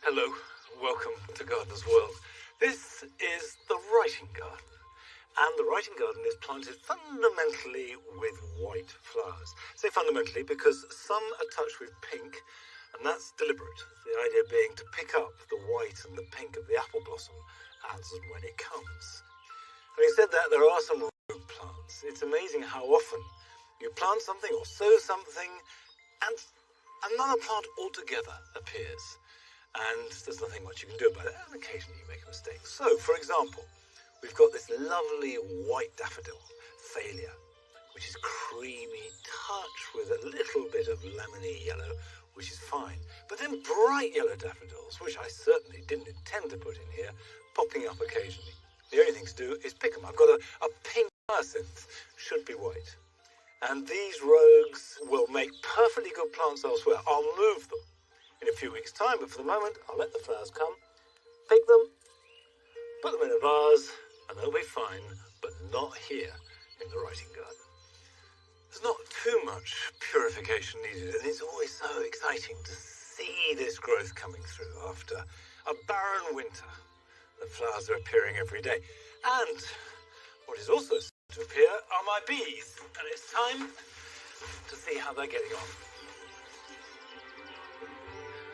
Hello, welcome to Gardener's World. This is the writing garden, and the writing garden is planted fundamentally with white flowers. I say fundamentally because some are touched with pink, and that's deliberate. The idea being to pick up the white and the pink of the apple blossom as and when it comes. Having said that, there are some root plants. It's amazing how often you plant something or sow something and another plant altogether appears. And there's nothing much you can do about it, and occasionally you make a mistake. So, for example, we've got this lovely white daffodil, Thalia, which is creamy, touched with a little bit of lemony yellow, which is fine. But then bright yellow daffodils, which I certainly didn't intend to put in here, popping up occasionally. The only thing to do is pick them. I've got a pink hyacinth, should be white. And these rogues will make perfectly good plants elsewhere. I'll move them in a few weeks' time, but for the moment, I'll let the flowers come, pick them, put them in a vase, and they'll be fine, but not here in the writing garden. There's not too much purification needed, and it's always so exciting to see this growth coming through after a barren winter. The flowers are appearing every day. And what is also starting to appear are my bees, and it's time to see how they're getting on.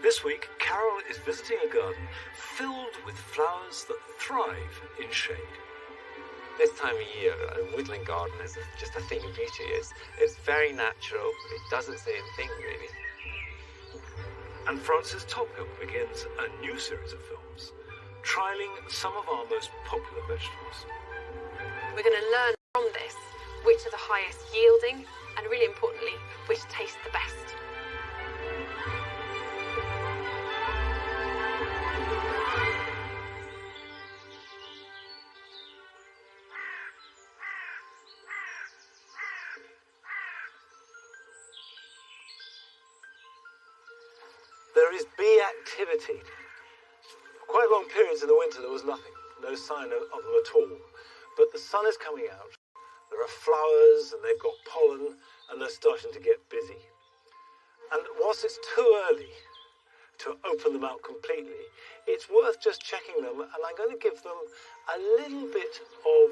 This week, Carol is visiting a garden filled with flowers that thrive in shade. This time of year, a woodland garden is just a thing of beauty. It's very natural. It doesn't say anything, really. And Frances Tophill begins a new series of films, trialling some of our most popular vegetables. We're going to learn from this which are the highest yielding and, really importantly, which taste the best. There is bee activity. For quite long periods in the winter there was nothing, no sign of them at all. But the sun is coming out, there are flowers and they've got pollen and they're starting to get busy. And whilst it's too early to open them out completely, it's worth just checking them, and I'm going to give them a little bit of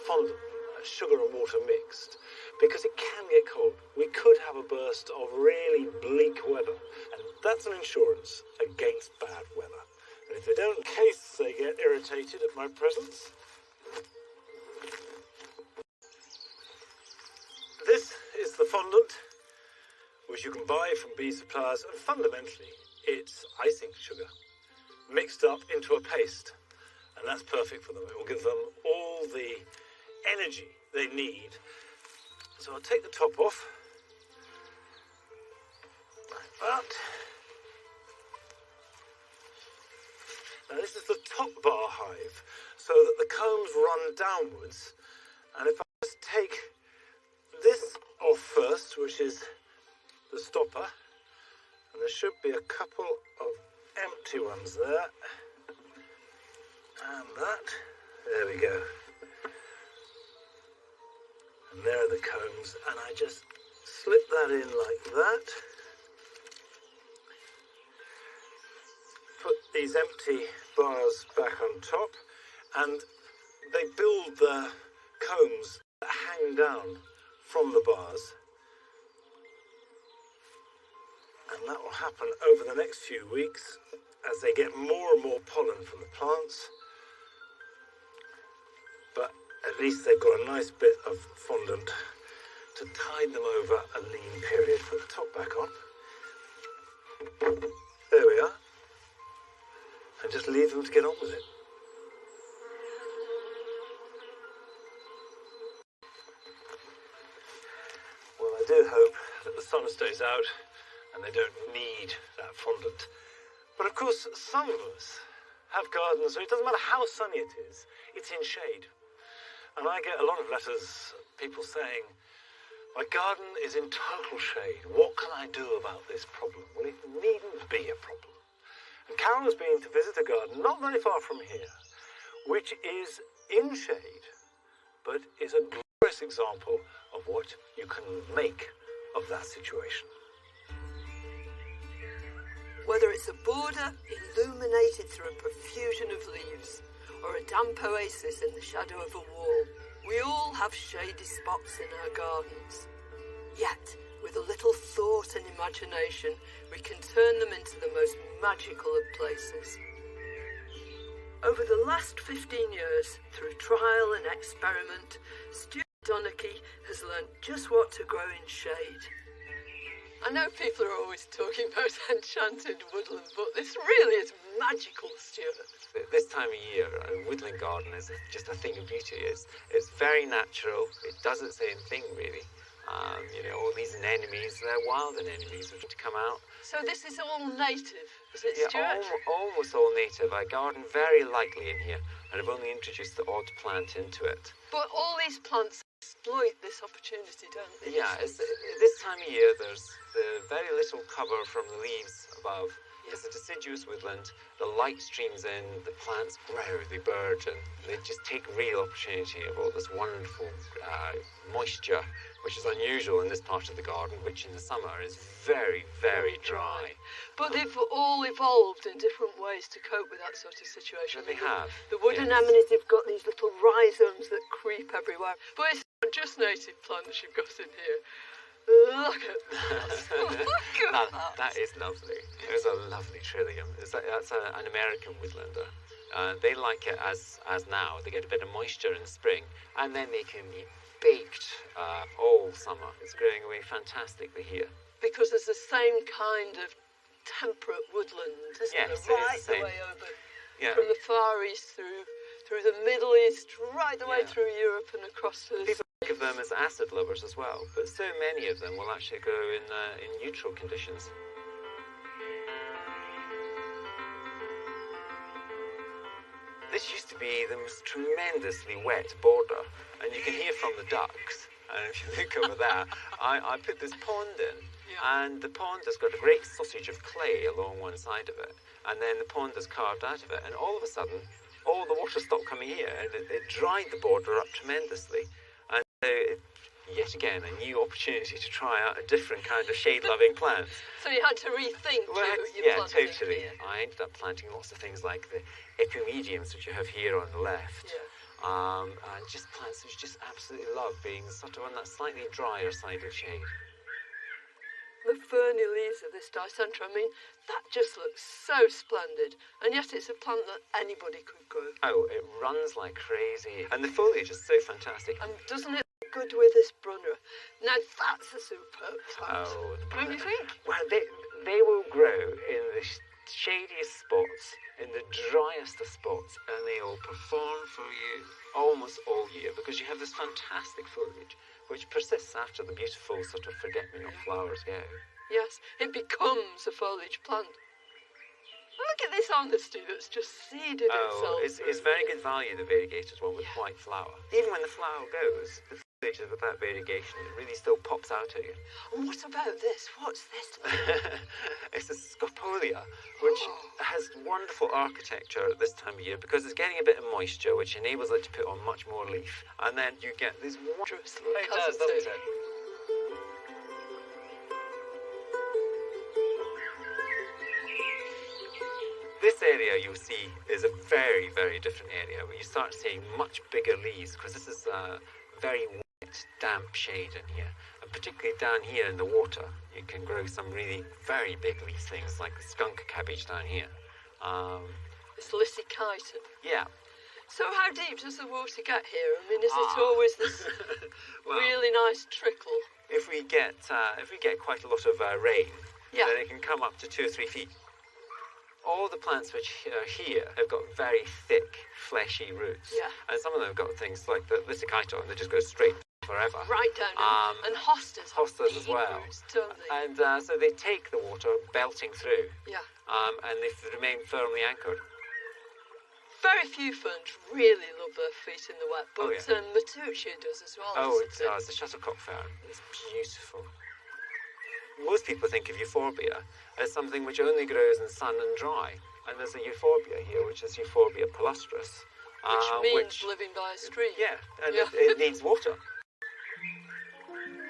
fondant, sugar and water mixed, because it can get cold. We could have a burst of really bleak weather, and that's an insurance against bad weather. And if they don't, in case they get irritated at my presence, this is the fondant, which you can buy from bee suppliers, and fundamentally it's icing sugar mixed up into a paste, and that's perfect for them. It will give them all the energy they need. So I'll take the top off, like that. Now this is the top bar hive, so that the combs run downwards, and if I just take this off first, which is the stopper, and there should be a couple of empty ones there, and that, there we go. And there are the combs, and I just slip that in like that. Put these empty bars back on top, and they build the combs that hang down from the bars. And that will happen over the next few weeks as they get more and more pollen from the plants. But at least they've got a nice bit of fondant to tide them over a lean period. Put the top back on. There we are. And just leave them to get on with it. Well, I do hope that the sun stays out and they don't need that fondant. But of course, some of us have gardens where it doesn't matter how sunny it is, it's in shade. And I get a lot of letters, people saying, my garden is in total shade. What can I do about this problem? Well, it needn't be a problem. And Carol has been to visit a garden not very far from here, which is in shade, but is a glorious example of what you can make of that situation. Whether it's a border illuminated through a profusion of leaves, or a damp oasis in the shadow of a wall, we all have shady spots in our gardens. Yet, with a little thought and imagination, we can turn them into the most magical of places. Over the last 15 years, through trial and experiment, Stuart Donachie has learned just what to grow in shade. I know people are always talking about enchanted woodland, but this really is magical, Stuart. This time of year, a woodland garden is just a thing of beauty. It's very natural. It doesn't say anything really. All these anemones, they're wild anemones which come out. So this is all native, is it, Yeah, Stuart? almost all native. I garden very lightly in here, and I've only introduced the odd plant into it. But all these plants exploit this opportunity, don't they? Yeah, this time of year, there's very little cover from the leaves above. It's a deciduous woodland. The light streams in, the plants grow, they burgeon. They just take real opportunity of all this wonderful moisture, which is unusual in this part of the garden, which in the summer is very, very dry. But they've all evolved in different ways to cope with that sort of situation. They have. The wood anemones have got these little rhizomes that creep everywhere. But it's not just native plants you've got in here. Look at that. Look at that. That is lovely. There's a lovely trillium. That's an American woodlander. They like it as now. They get a bit of moisture in the spring, and then they can be baked all summer. It's growing away fantastically here. Because there's the same kind of temperate woodland, isn't Yes, there? it is Right the same. the way over Yeah. from the Far East through the Middle East, right the way through Europe and across to the People think of them as acid lovers as well, but so many of them will actually grow in neutral conditions. This used to be the most tremendously wet border, and you can hear from the ducks. And if you look over there, I put this pond in, and the pond has got a great sausage of clay along one side of it, and then the pond is carved out of it, and all of a sudden, all the water stopped coming here, and it dried the border up tremendously. And yet again, a new opportunity to try out a different kind of shade-loving plants. So you had to rethink your planting totally. here. I ended up planting lots of things like the epimediums, which you have here on the left. And just plants which just absolutely love being sort of on that slightly drier side of shade. The ferny leaves of this dicentra, I mean, that just looks so splendid. And yet it's a plant that anybody could grow. Oh, it runs like crazy. And the foliage is so fantastic. And doesn't it look good with this brunner? Now that's a superb plant. Oh, Don't you think? Well, they will grow in the shadiest spots, in the driest of spots, and they will perform for you almost all year because you have this fantastic foliage which persists after the beautiful sort of forget-me-not flowers go. Yes, it becomes a foliage plant. Look at this honesty that's just seeded itself. It's very good value, the variegated one with white flower. Even when the flower goes, the foliage without variegation, it really still pops out at you. And what about this? What's this? It's a scopolia, which has wonderful architecture at this time of year because it's getting a bit of moisture, which enables it to put on much more leaf. And then you get these wondrous little doesn't doesn't it? it? This area you'll see is a very, very different area where you start seeing much bigger leaves because this is a very wet, damp shade in here. And particularly down here in the water, you can grow some really very big leaf things like the skunk cabbage down here. It's Lysichiton. Yeah. So how deep does the water get here? I mean, is it always this Well, really nice trickle? if we get quite a lot of rain, Yeah. then it can come up to 2 or 3 feet. All the plants which are here have got very thick, fleshy roots. Yeah. And some of them have got things like the Lysichiton that just goes straight forever. Right down in. And hostas. have Hostas as deep well. roots, don't they? And so they take the water belting through, Yeah. and they remain firmly anchored. Very few ferns really love their feet in the wet, but Oh, yeah. Matuccia does as well. Oh, doesn't it? it's a shuttlecock fern. It's beautiful. Most people think of euphorbia as something which only grows in sun and dry. And there's a euphorbia here, which is Euphorbia palustris. Which means living by a stream. Yeah, and Yeah. It needs water.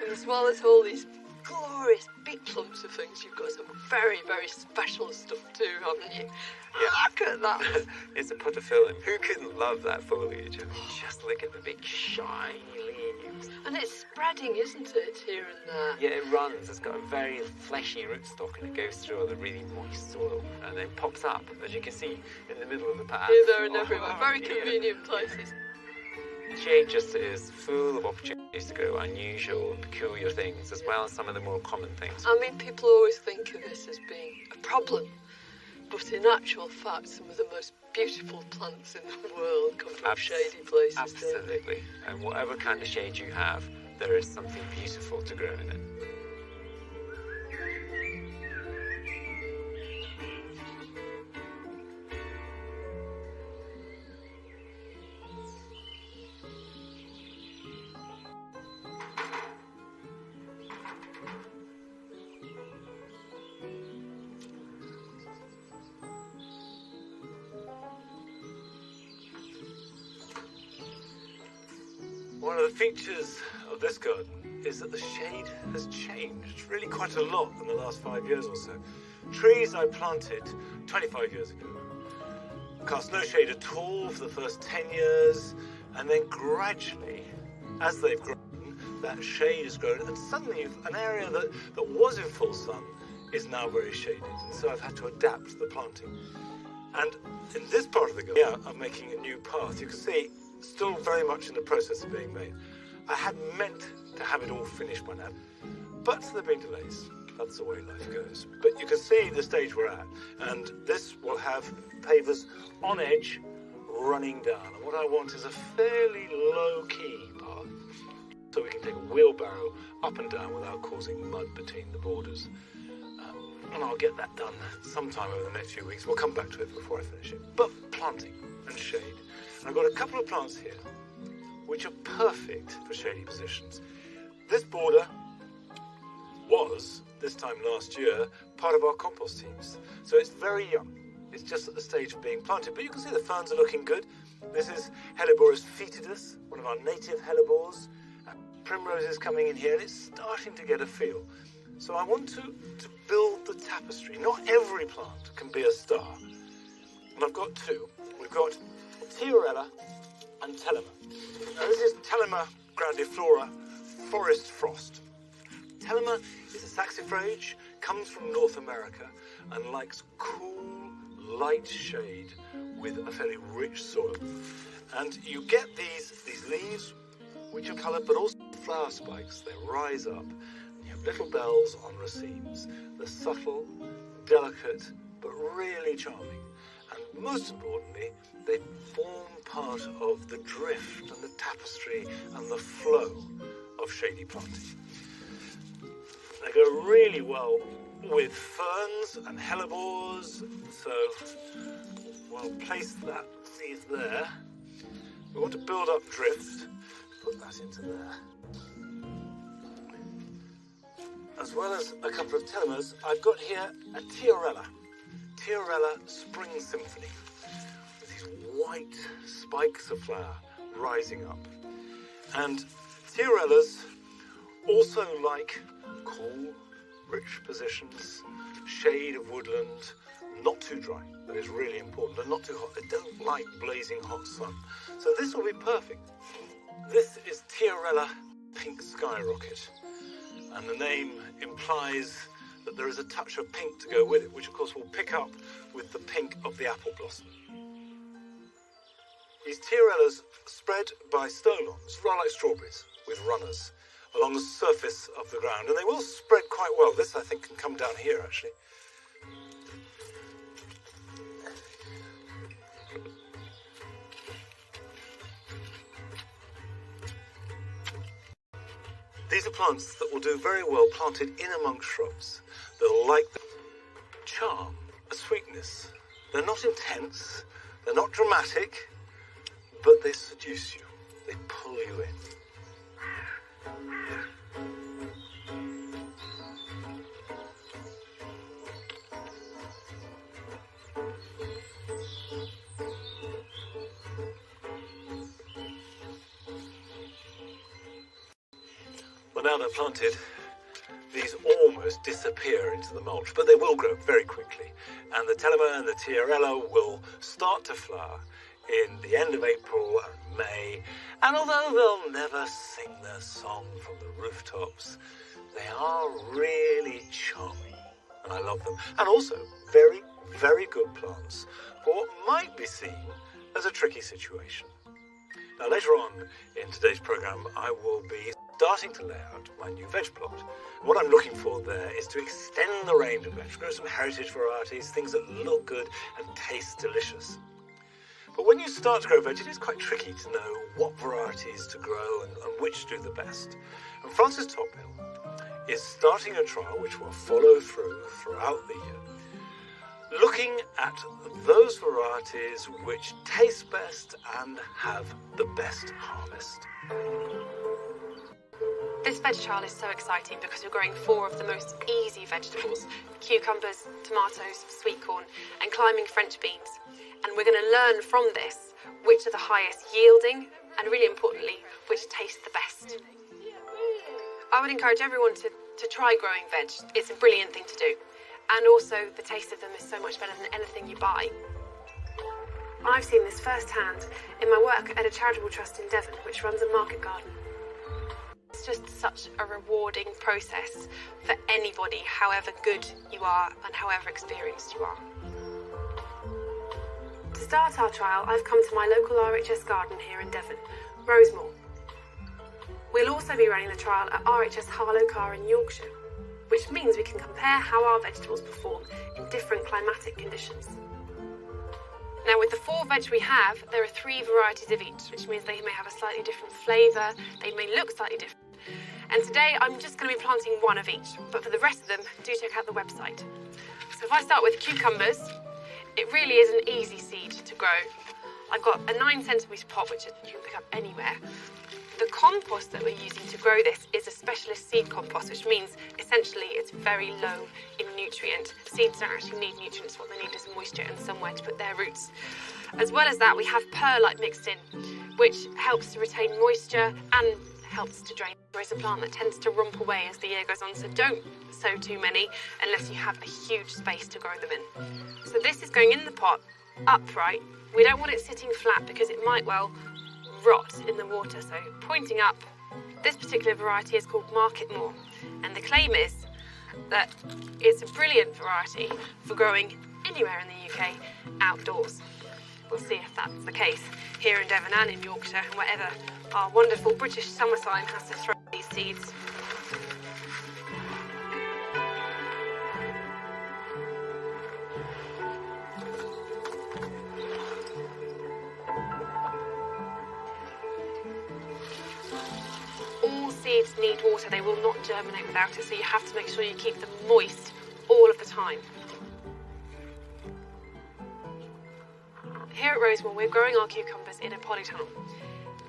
And as well as all these glorious big clumps of things. You've got some very, very special stuff too, haven't you? Yeah. Look at that. It's a portofilum. Who couldn't love that foliage? I mean, just look at the big shiny leaves. And it's spreading, isn't it, here and there? Yeah, it runs. It's got a very fleshy rootstock, and it goes through all the really moist soil, and then pops up, as you can see, in the middle of the path. Here, there, and Oh, everywhere. Very yeah. convenient places. Shade just is full of opportunities to grow unusual and peculiar things, as well as some of the more common things. I mean, people always think of this as being a problem, but in actual fact, some of the most beautiful plants in the world come from shady places. Don't they? Absolutely. And whatever kind of shade you have, there is something beautiful to grow in it. One of the features of this garden is that the shade has changed really quite a lot in the last 5 years or so. Trees I planted 25 years ago cast no shade at all for the first 10 years, and then gradually, as they've grown, that shade has grown, and suddenly an area that was in full sun is now very shaded, and so I've had to adapt the planting. And in this part of the garden, I'm making a new path. You can see, still very much in the process of being made. I had meant to have it all finished by now, but there have been delays. That's the way life goes. But you can see the stage we're at, and this will have pavers on edge running down. And what I want is a fairly low-key path, so we can take a wheelbarrow up and down without causing mud between the borders. And I'll get that done sometime over the next few weeks. We'll come back to it before I finish it. But planting and shade. And I've got a couple of plants here which are perfect for shady positions. This border was, this time last year, part of our compost teams. So it's very young. It's just at the stage of being planted. But you can see the ferns are looking good. This is Helleborus foetidus, one of our native hellebores. Primrose is coming in here, and it's starting to get a feel. So I want to build the tapestry. Not every plant can be a star. And I've got two. We've got Tiarella and Telema. Now this is Telema grandiflora forest frost. Telema is a saxifrage, comes from North America, and likes cool, light shade with a fairly rich soil. And you get these leaves, which are coloured, but also flower spikes. They rise up. You have little bells on racemes. They're subtle, delicate, but really charming. And most importantly, they form part of the drift and the tapestry and the flow of shady planting. They go really well with ferns and hellebores, so we'll place these there. We want to build up drift, put that into there. As well as a couple of telemas, I've got here a Tiarella Spring Symphony, with these white spikes of flower rising up. And Tiarellas also like cool, rich positions, shade of woodland, not too dry, that is really important, and not too hot. They don't like blazing hot sun. So this will be perfect. This is Tiarella Pink Skyrocket, and the name implies that there is a touch of pink to go with it, which of course will pick up with the pink of the apple blossom. These Tiarellas spread by stolons, rather like strawberries, with runners, along the surface of the ground, and they will spread quite well. This, I think, can come down here, actually. These are plants that will do very well planted in amongst shrubs. They'll like the charm, a sweetness. They're not intense, they're not dramatic, but they seduce you. They pull you in. Well, now they're planted, these almost disappear into the mulch, but they will grow very quickly. And the telema and the tiarella will start to flower in the end of April and May. And although they'll never sing their song from the rooftops, they are really charming, and I love them. And also very, very good plants for what might be seen as a tricky situation. Now, later on in today's programme, I will be starting to lay out my new veg plot. What I'm looking for there is to extend the range of veg, grow some heritage varieties, things that look good and taste delicious. But when you start to grow veg, it is quite tricky to know what varieties to grow and which do the best. And Francis Tophill is starting a trial which will follow throughout the year, looking at those varieties which taste best and have the best harvest. This veg trial is so exciting because we're growing 4 of the most easy vegetables: cucumbers, tomatoes, sweet corn, and climbing French beans. And we're going to learn from this which are the highest yielding and, really importantly, which taste the best. I would encourage everyone to try growing veg. It's a brilliant thing to do. And also, the taste of them is so much better than anything you buy. I've seen this firsthand in my work at a charitable trust in Devon, which runs a market garden. It's just such a rewarding process for anybody, however good you are and however experienced you are. To start our trial, I've come to my local RHS garden here in Devon, Rosemore. We'll also be running the trial at RHS Harlow Carr in Yorkshire, which means we can compare how our vegetables perform in different climatic conditions. Now, with the 4 veg we have, there are 3 varieties of each, which means they may have a slightly different flavour, they may look slightly different. And today I'm just going to be planting 1 of each, but for the rest of them, do check out the website. So if I start with cucumbers, it really is an easy seed to grow. I've got a 9cm pot, which you can pick up anywhere. The compost that we're using to grow this is a specialist seed compost, which means essentially it's very low in nutrient. Seeds don't actually need nutrients. What they need is moisture and somewhere to put their roots. As well as that, we have perlite mixed in, which helps to retain moisture and helps to drain. There is a plant that tends to rump away as the year goes on, so don't sow too many unless you have a huge space to grow them in. So this is going in the pot upright. We don't want it sitting flat because it might well rot in the water, so pointing up. This particular variety is called Market Moor, and the claim is that it's a brilliant variety for growing anywhere in the UK outdoors. We'll see if that's the case here in Devon and in Yorkshire and wherever our wonderful British summer sign has to throw these seeds. Seeds need water, they will not germinate without it, so you have to make sure you keep them moist all of the time. Here at Rosemore, we're growing our cucumbers in a polytunnel,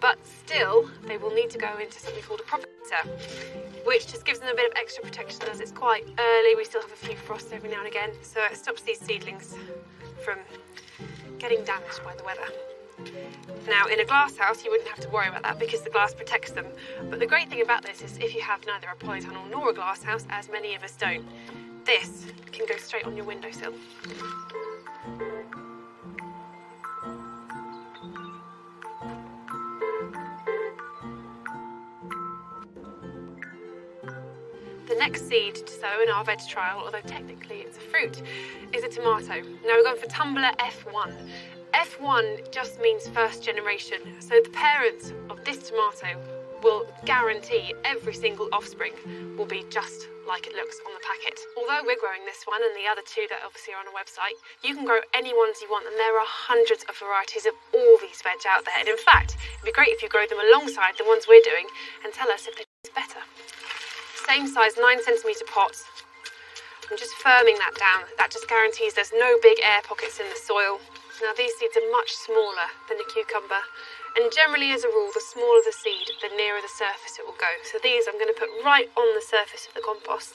but still they will need to go into something called a propagator, which just gives them a bit of extra protection as it's quite early. We still have a few frosts every now and again, so it stops these seedlings from getting damaged by the weather. Now, in a glass house, you wouldn't have to worry about that because the glass protects them. But the great thing about this is if you have neither a polytunnel nor a glass house, as many of us don't, this can go straight on your windowsill. The next seed to sow in our veg trial, although technically it's a fruit, is a tomato. Now we're going for tumbler F1. F1 just means first generation, so the parents of this tomato will guarantee every single offspring will be just like it looks on the packet. Although we're growing this one and the other 2 that obviously are on a website, you can grow any ones you want, and there are hundreds of varieties of all these veg out there. And in fact, it'd be great if you grow them alongside the ones we're doing and tell us if they taste better. Same size 9cm pots. I'm just firming that down. That just guarantees there's no big air pockets in the soil. Now these seeds are much smaller than a cucumber, and generally as a rule the smaller the seed, the nearer the surface it will go. So these I'm going to put right on the surface of the compost.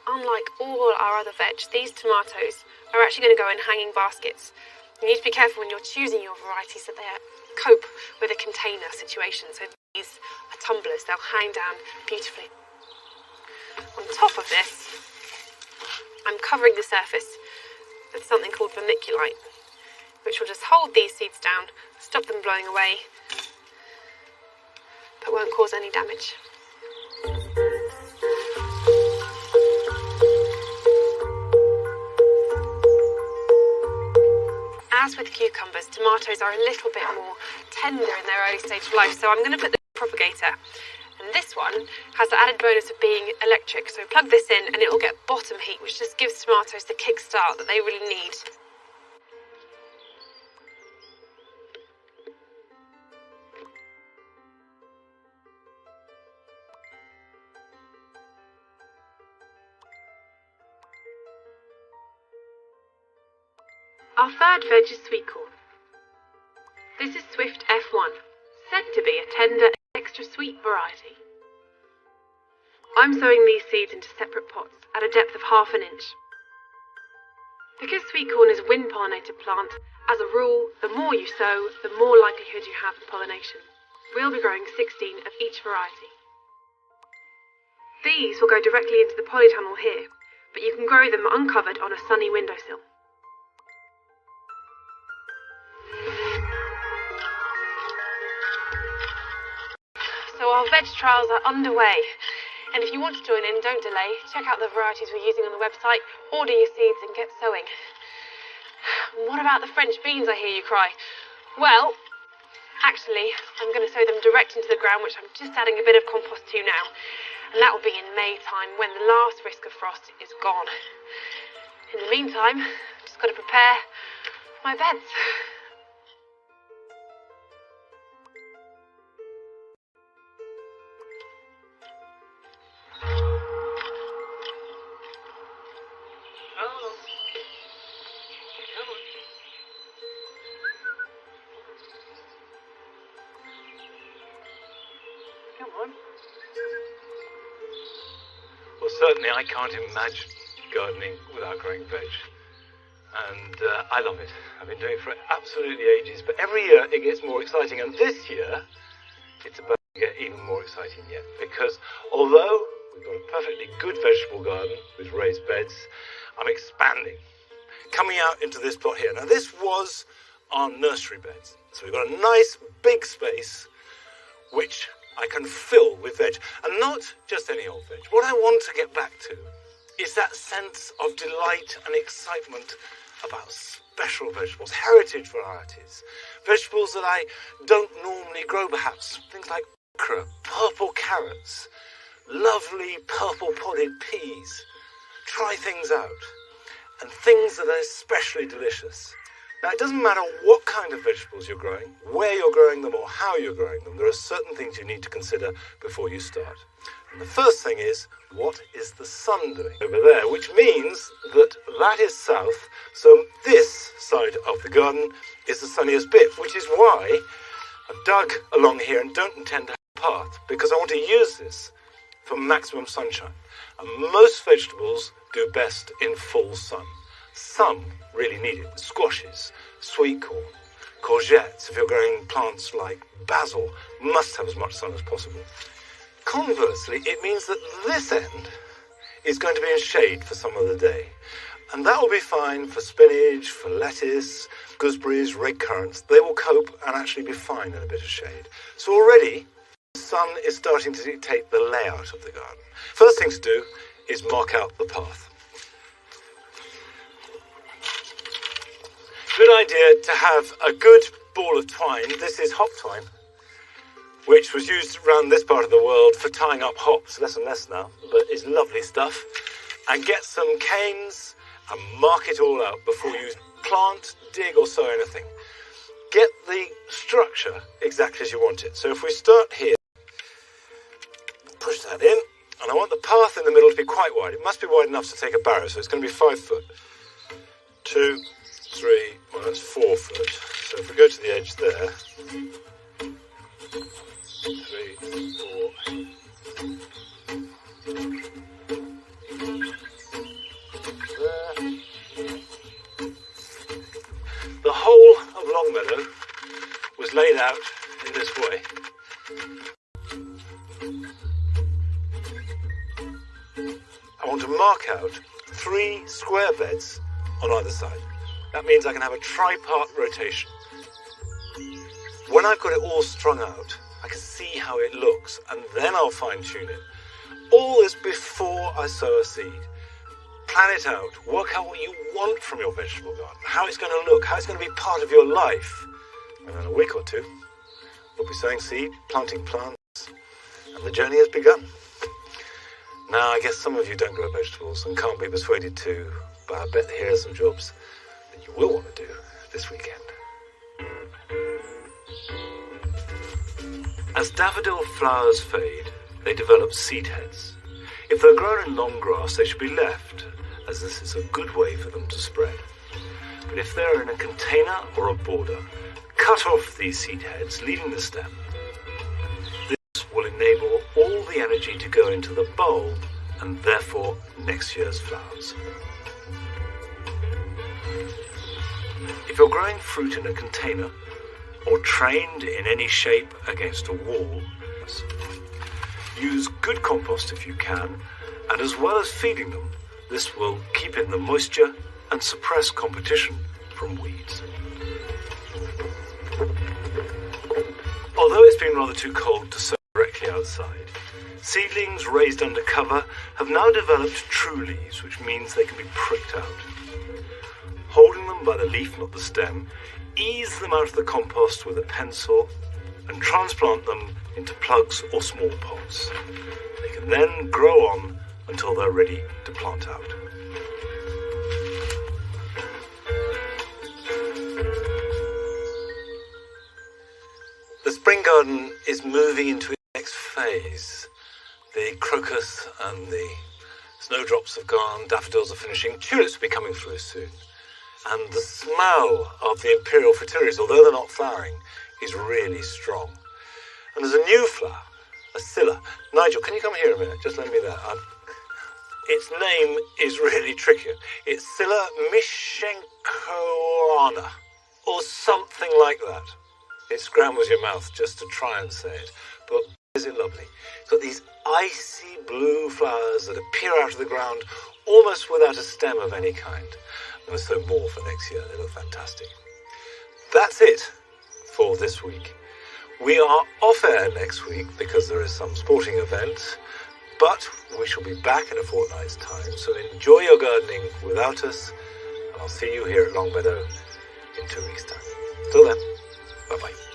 Unlike all our other veg, these tomatoes are actually going to go in hanging baskets. You need to be careful when you're choosing your varieties that they are cope with a container situation. So these are tumblers, they'll hang down beautifully. On top of this, I'm covering the surface with something called vermiculite, which will just hold these seeds down, stop them blowing away, but won't cause any damage. As with cucumbers, tomatoes are a little bit more tender in their early stage of life, so I'm going to put the propagator. And this one has the added bonus of being electric, so plug this in and it will get bottom heat, which just gives tomatoes the kickstart that they really need. Our third veg is sweet corn. This is Swift F1, said to be a tender, extra sweet variety. I'm sowing these seeds into separate pots at a depth of ½ inch. Because sweet corn is a wind-pollinated plant, as a rule, the more you sow, the more likelihood you have of pollination. We'll be growing 16 of each variety. These will go directly into the polytunnel here, but you can grow them uncovered on a sunny windowsill. So our veg trials are underway, and if you want to join in, don't delay. Check out the varieties we're using on the website, order your seeds and get sowing. What about the French beans, I hear you cry? Well, actually, I'm going to sow them direct into the ground, which I'm just adding a bit of compost to now, and that will be in May time when the last risk of frost is gone. In the meantime, I've just got to prepare my beds. Well, certainly I can't imagine gardening without growing veg. And I love it. I've been doing it for absolutely ages, but every year it gets more exciting. And this year, it's about to get even more exciting yet. Because although we've got a perfectly good vegetable garden with raised beds, I'm expanding. Coming out into this plot here. Now, this was our nursery beds. So we've got a nice big space, which I can fill with veg, and not just any old veg. What I want to get back to is that sense of delight and excitement about special vegetables, heritage varieties, vegetables that I don't normally grow perhaps, things like okra, purple carrots, lovely purple podded peas. Try things out, and things that are especially delicious. Now, it doesn't matter what kind of vegetables you're growing, where you're growing them or how you're growing them. There are certain things you need to consider before you start. And the first thing is, what is the sun doing over there? Which means that is south, so this side of the garden is the sunniest bit, which is why I've dug along here and don't intend to have a path, because I want to use this for maximum sunshine. And most vegetables do best in full sun. Some really need it. Squashes, sweet corn, courgettes, if you're growing plants like basil, must have as much sun as possible. Conversely, it means that this end is going to be in shade for some of the day. And that will be fine for spinach, for lettuce, gooseberries, red currants. They will cope and actually be fine in a bit of shade. So already, the sun is starting to dictate the layout of the garden. First thing to do is mark out the path. Good idea to have a good ball of twine. This is hop twine, which was used around this part of the world for tying up hops, less and less now, but it's lovely stuff. And get some canes and mark it all out before you plant, dig or sow anything. Get the structure exactly as you want it. So if we start here, push that in, and I want the path in the middle to be quite wide. It must be wide enough to take a barrow, so it's going to be 5 foot. 2, 3, well that's 4 foot. So if we go to the edge there, 3, 4. There. The whole of Longmeadow was laid out in this way. I want to mark out 3 square beds on either side. That means I can have a tripart rotation. When I've got it all strung out, I can see how it looks, and then I'll fine-tune it. All this before I sow a seed. Plan it out. Work out what you want from your vegetable garden, how it's going to look, how it's going to be part of your life. And in a week or two, we'll be sowing seed, planting plants, and the journey has begun. Now, I guess some of you don't grow vegetables and can't be persuaded to, but I bet here are some jobs that you will want to do this weekend. As daffodil flowers fade, they develop seed heads. If they're grown in long grass, they should be left, as this is a good way for them to spread. But if they're in a container or a border, cut off these seed heads, leaving the stem. This will enable all the energy to go into the bulb and therefore next year's flowers. If you're growing fruit in a container or trained in any shape against a wall, use good compost if you can, and as well as feeding them, this will keep in the moisture and suppress competition from weeds. Although it's been rather too cold to sow directly outside, seedlings raised under cover have now developed true leaves, which means they can be pricked out. Holding them by the leaf, not the stem, ease them out of the compost with a pencil and transplant them into plugs or small pots. They can then grow on until they're ready to plant out. The spring garden is moving into its next phase. The crocus and the snowdrops have gone, daffodils are finishing, tulips will be coming through soon. And the smell of the imperial fritillaries, although they're not flowering, is really strong. And there's a new flower, a scilla. Nigel, can you come here a minute? Just lend me that. Its name is really tricky. It's Scilla mischenkoana, or something like that. It scrambles your mouth just to try and say it. But is it lovely? It's got these icy blue flowers that appear out of the ground almost without a stem of any kind. I'm going to sow more for next year. They look fantastic. That's it for this week. We are off air next week because there is some sporting event, but we shall be back in a fortnight's time. So enjoy your gardening without us, and I'll see you here at Longmeadow in 2 weeks' time. Till then, bye-bye.